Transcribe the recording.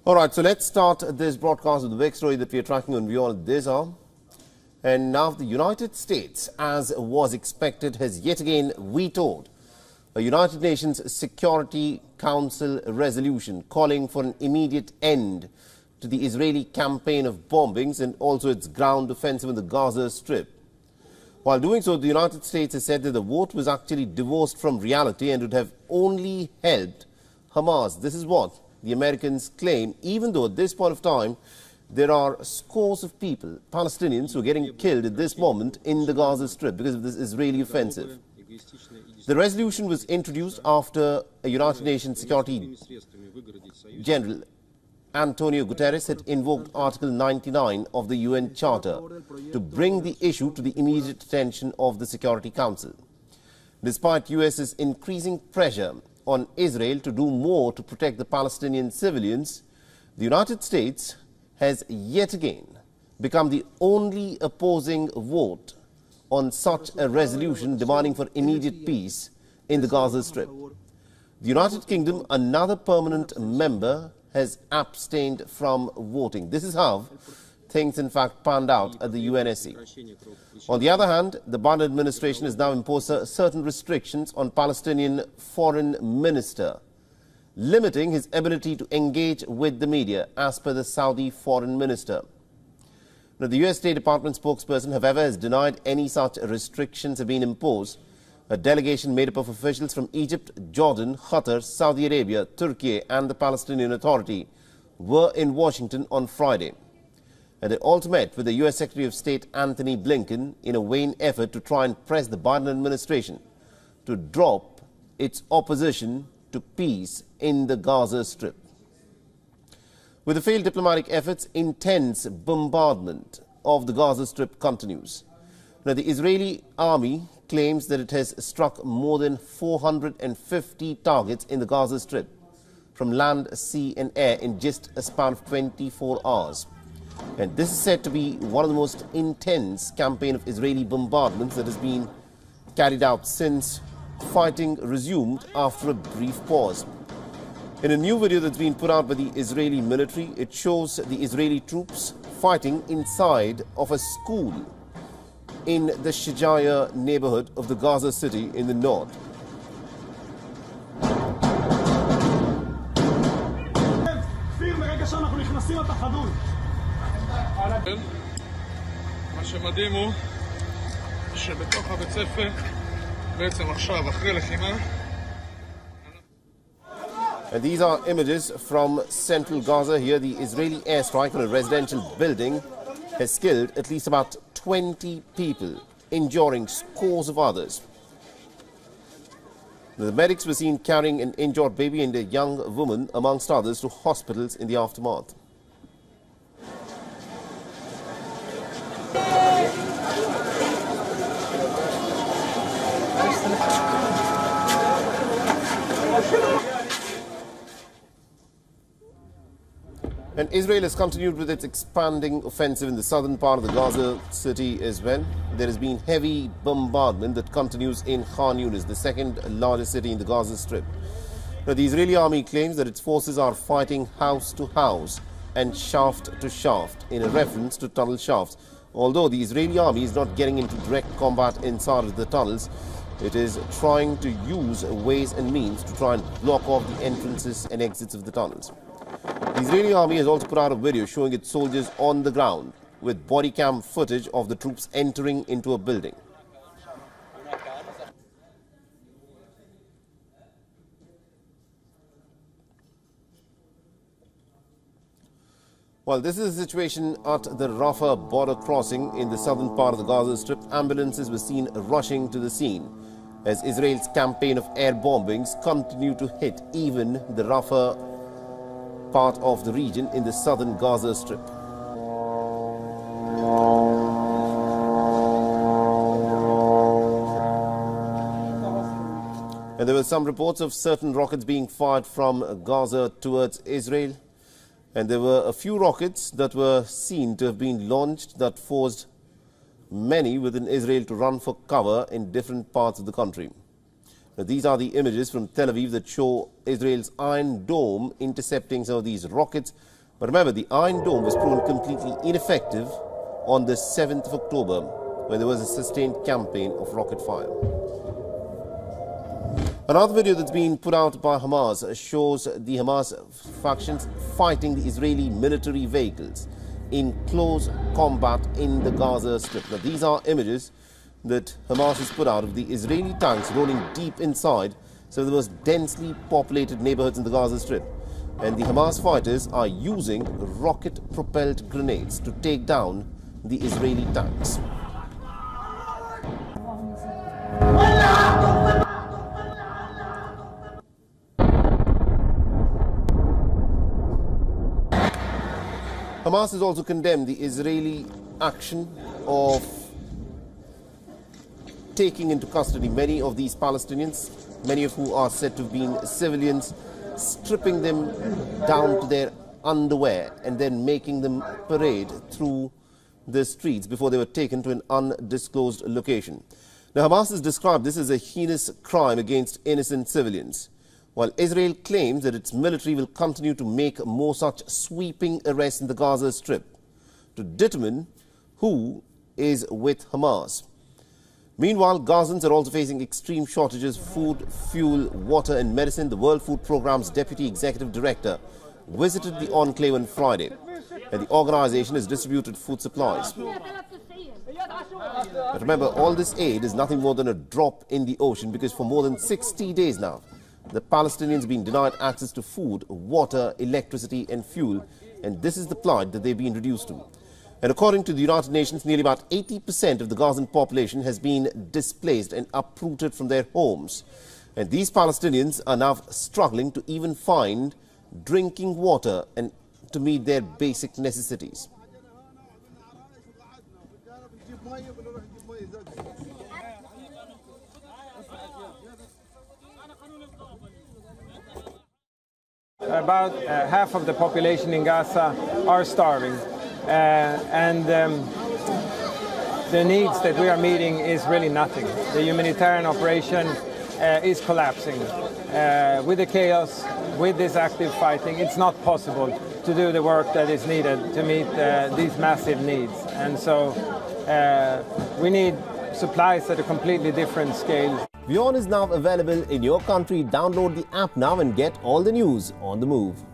All right, so let's start this broadcast with the big story that we are tracking on WION this hour. And now the United States, as was expected, has yet again vetoed a United Nations Security Council resolution calling for an immediate end to the Israeli campaign of bombings and also its ground offensive in the Gaza Strip. While doing so, the United States has said that the vote was actually divorced from reality and would have only helped Hamas. This is what the Americans claim, even though at this point of time there are scores of people, Palestinians, who are getting killed at this moment in the Gaza Strip because of this Israeli offensive. The resolution was introduced after a United Nations Security General Antonio Guterres had invoked Article 99 of the UN Charter to bring the issue to the immediate attention of the Security Council. Despite US's increasing pressure on Israel to do more to protect the Palestinian civilians, the United States has yet again become the only opposing vote on such a resolution demanding for immediate peace in the Gaza Strip. The United Kingdom, another permanent member, has abstained from voting. This is how things in fact panned out at the UNSC. On the other hand, the Biden administration has now imposed certain restrictions on Palestinian foreign minister, limiting his ability to engage with the media, as per the Saudi foreign minister. Now, the US State Department spokesperson, however, has denied any such restrictions have been imposed. A delegation made up of officials from Egypt, Jordan, Qatar, Saudi Arabia, Turkey and the Palestinian Authority were in Washington on Friday. And they also met with the US Secretary of State Anthony Blinken in a vain effort to try and press the Biden administration to drop its opposition to peace in the Gaza Strip. With the failed diplomatic efforts, intense bombardment of the Gaza Strip continues. Now, the Israeli army claims that it has struck more than 450 targets in the Gaza Strip from land, sea and air in just a span of 24 hours. And this is said to be one of the most intense campaign of Israeli bombardments that has been carried out since fighting resumed after a brief pause. In a new video that's been put out by the Israeli military, it shows the Israeli troops fighting inside of a school in the Shijaya neighborhood of the Gaza city in the north. מה שמדהים הוא שבתוך הבית ספר בעצם עכשיו אחרי לחימה. And these are images from central Gaza. Here, the Israeli airstrike on a residential building has killed at least about 20 people, injuring scores of others. The medics were seen carrying an injured baby and a young woman, amongst others, to hospitals in the aftermath. And Israel has continued with its expanding offensive in the southern part of the Gaza city as well. There has been heavy bombardment that continues in Khan Yunis, the second largest city in the Gaza Strip. Now, the Israeli army claims that its forces are fighting house to house and shaft to shaft in a reference to tunnel shafts. Although the Israeli army is not getting into direct combat inside of the tunnels, it is trying to use ways and means to try and block off the entrances and exits of the tunnels. The Israeli army has also put out a video showing its soldiers on the ground with body cam footage of the troops entering into a building. Well, this is the situation at the Rafah border crossing in the southern part of the Gaza Strip. Ambulances were seen rushing to the scene as Israel's campaign of air bombings continue to hit even the Rafah part of the region in the southern Gaza Strip. And there were some reports of certain rockets being fired from Gaza towards Israel. And there were a few rockets that were seen to have been launched that forced many within Israel to run for cover in different parts of the country. Now, these are the images from Tel Aviv that show Israel's Iron Dome intercepting some of these rockets. But remember, the Iron Dome was proven completely ineffective on the 7th of October when there was a sustained campaign of rocket fire. Another video that's been put out by Hamas shows the Hamas factions fighting the Israeli military vehicles in close combat in the Gaza Strip. Now, these are images that Hamas has put out of the Israeli tanks rolling deep inside some of the most densely populated neighborhoods in the Gaza Strip. And the Hamas fighters are using rocket-propelled grenades to take down the Israeli tanks. Hamas has also condemned the Israeli action of taking into custody many of these Palestinians, many of whom are said to have been civilians, stripping them down to their underwear and then making them parade through the streets before they were taken to an undisclosed location. Now, Hamas has described this as a heinous crime against innocent civilians, while Israel claims that its military will continue to make more such sweeping arrests in the Gaza Strip to determine who is with Hamas. Meanwhile, Gazans are also facing extreme shortages of food, fuel, water and medicine. The World Food Programme's Deputy Executive Director visited the enclave on Friday, and the organization has distributed food supplies. But remember, all this aid is nothing more than a drop in the ocean, because for more than 60 days now, the Palestinians have been denied access to food, water, electricity and fuel, and this is the plight that they've been reduced to. And according to the United Nations, nearly about 80% of the Gazan population has been displaced and uprooted from their homes. And these Palestinians are now struggling to even find drinking water and to meet their basic necessities. About half of the population in Gaza are starving, and the needs that we are meeting is really nothing. The humanitarian operation is collapsing. With the chaos, with this active fighting, it's not possible to do the work that is needed to meet these massive needs. And so we need supplies at a completely different scale. WION is now available in your country. Download the app now and get all the news on the move.